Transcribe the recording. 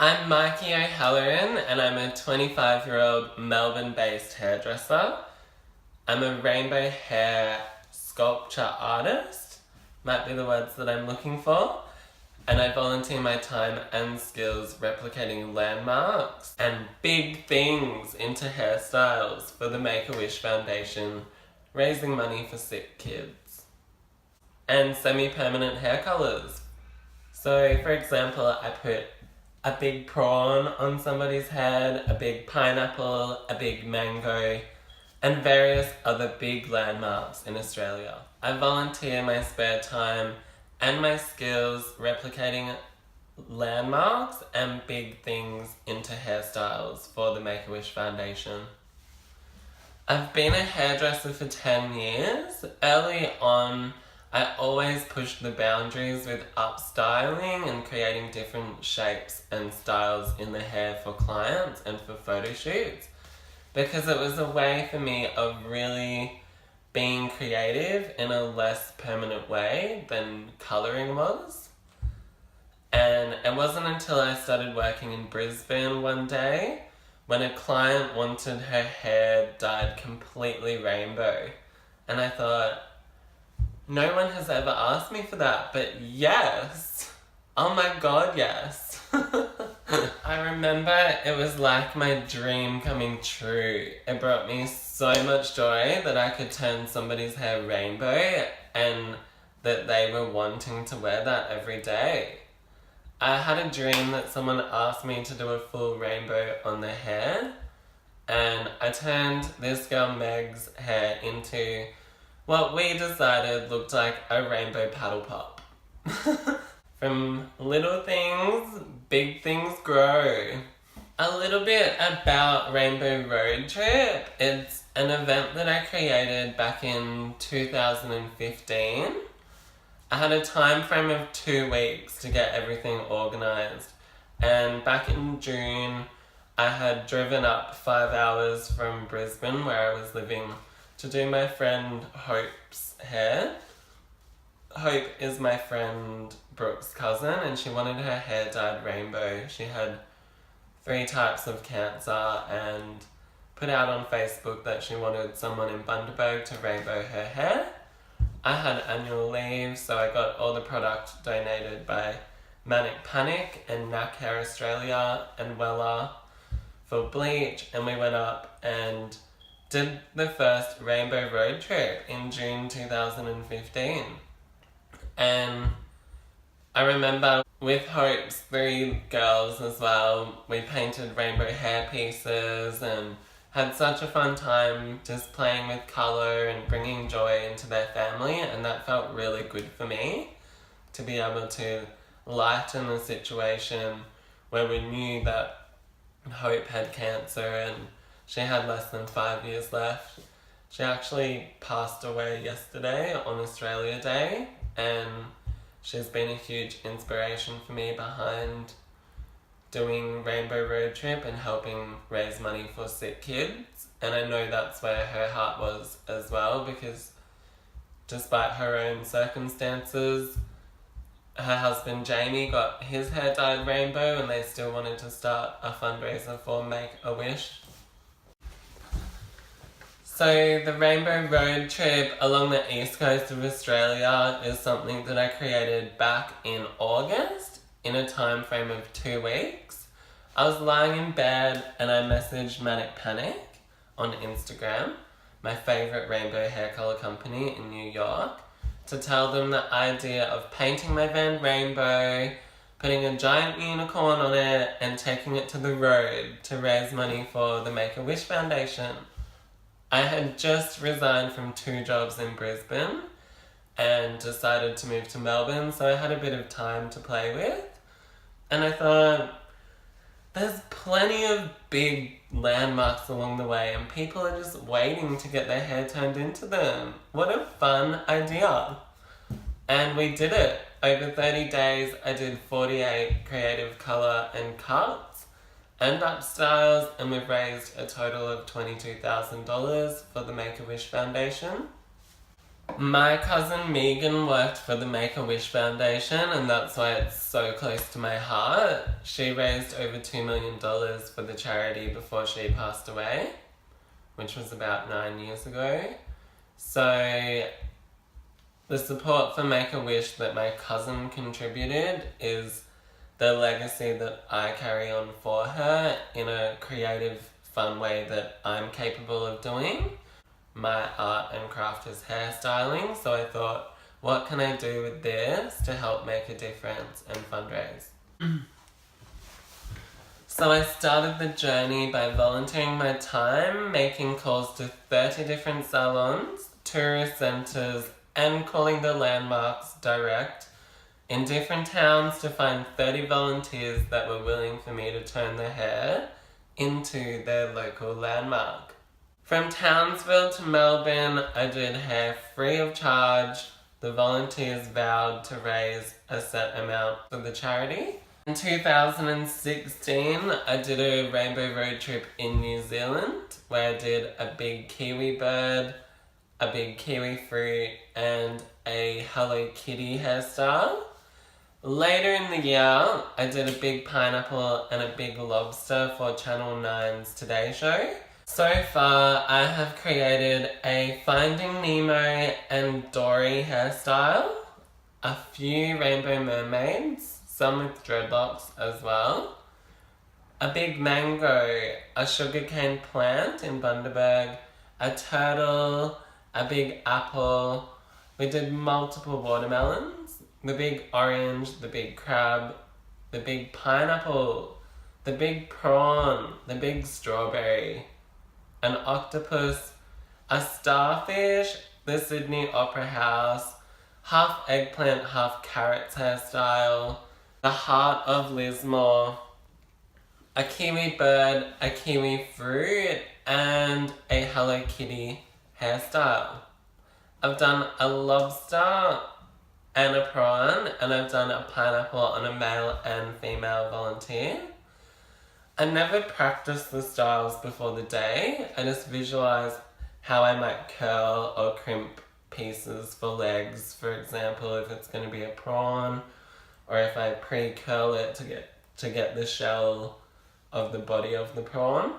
I'm Mikey O'Halloran and I'm a 25-year-old Melbourne-based hairdresser. I'm a rainbow hair sculpture artist, might be the words that I'm looking for, and I volunteer my time and skills replicating landmarks and big things into hairstyles for the Make-A-Wish Foundation, raising money for sick kids. And semi-permanent hair colours. So, for example, I put a big prawn on somebody's head, a big pineapple, a big mango, and various other big landmarks in Australia. I volunteer my spare time and my skills replicating landmarks and big things into hairstyles for the Make-A-Wish Foundation. I've been a hairdresser for 10 years. Early on, I always pushed the boundaries with upstyling and creating different shapes and styles in the hair for clients and for photo shoots, because it was a way for me of really being creative in a less permanent way than colouring was. And it wasn't until I started working in Brisbane one day when a client wanted her hair dyed completely rainbow. And I thought, no one has ever asked me for that, but yes. Oh my god, yes. I remember it was like my dream coming true. It brought me so much joy that I could turn somebody's hair rainbow and that they were wanting to wear that every day. I had a dream that someone asked me to do a full rainbow on their hair, and I turned this girl Meg's hair into what we decided looked like a rainbow paddle pop. From little things, big things grow. A little bit about Rainbow Road Trip. It's an event that I created back in 2015. I had a time frame of 2 weeks to get everything organised. And back in June, I had driven up 5 hours from Brisbane, where I was living, to do my friend Hope's hair. Hope is my friend Brooke's cousin, and she wanted her hair dyed rainbow. She had 3 types of cancer and put out on Facebook that she wanted someone in Bundaberg to rainbow her hair. I had annual leave, so I got all the product donated by Manic Panic and NAC Hair Australia and Wella for bleach, and we went up and did the first Rainbow Road Trip in June 2015. And I remember with Hope's 3 girls as well, we painted rainbow hair pieces and had such a fun time just playing with colour and bringing joy into their family, and that felt really good for me to be able to lighten the situation where we knew that Hope had cancer and she had less than 5 years left. She actually passed away yesterday on Australia Day, and she's been a huge inspiration for me behind doing Rainbow Road Trip and helping raise money for sick kids. And I know that's where her heart was as well, because despite her own circumstances, her husband Jamie got his hair dyed rainbow and they still wanted to start a fundraiser for Make-A-Wish. So the Rainbow Road Trip along the east coast of Australia is something that I created back in August in a time frame of 2 weeks. I was lying in bed and I messaged Manic Panic on Instagram, my favourite rainbow hair colour company in New York, to tell them the idea of painting my van rainbow, putting a giant unicorn on it and taking it to the road to raise money for the Make-A-Wish Foundation. I had just resigned from 2 jobs in Brisbane and decided to move to Melbourne, so I had a bit of time to play with. And I thought, there's plenty of big landmarks along the way and people are just waiting to get their hair turned into them. What a fun idea. And we did it. Over 30 days, I did 48 creative colour and cuts and upstyles, and we've raised a total of $22,000 for the Make-A-Wish Foundation. My cousin Megan worked for the Make-A-Wish Foundation, and that's why it's so close to my heart. She raised over $2 million for the charity before she passed away, which was about 9 years ago. So the support for Make-A-Wish that my cousin contributed is the legacy that I carry on for her in a creative, fun way that I'm capable of doing. My art and craft is hairstyling, so I thought, what can I do with this to help make a difference and fundraise? So I started the journey by volunteering my time, making calls to 30 different salons, tourist centres, and calling the landmarks direct in different towns to find 30 volunteers that were willing for me to turn their hair into their local landmark. From Townsville to Melbourne, I did hair free of charge. The volunteers vowed to raise a set amount for the charity. In 2016, I did a rainbow road trip in New Zealand where I did a big kiwi bird, a big kiwi fruit, and a Hello Kitty hairstyle. Later in the year, I did a big pineapple and a big lobster for Channel 9's Today Show. So far, I have created a Finding Nemo and Dory hairstyle, a few rainbow mermaids, some with dreadlocks as well, a big mango, a sugarcane plant in Bundaberg, a turtle, a big apple. We did multiple watermelons, the big orange, the big crab, the big pineapple, the big prawn, the big strawberry, an octopus, a starfish, the Sydney Opera House, half eggplant, half carrots hairstyle, the heart of Lismore, a kiwi bird, a kiwi fruit, and a Hello Kitty hairstyle. I've done a lobster and a prawn, and I've done a pineapple on a male and female volunteer. I never practiced the styles before the day. I just visualise how I might curl or crimp pieces for legs, for example, if it's going to be a prawn, or if I pre-curl it to get the shell of the body of the prawn.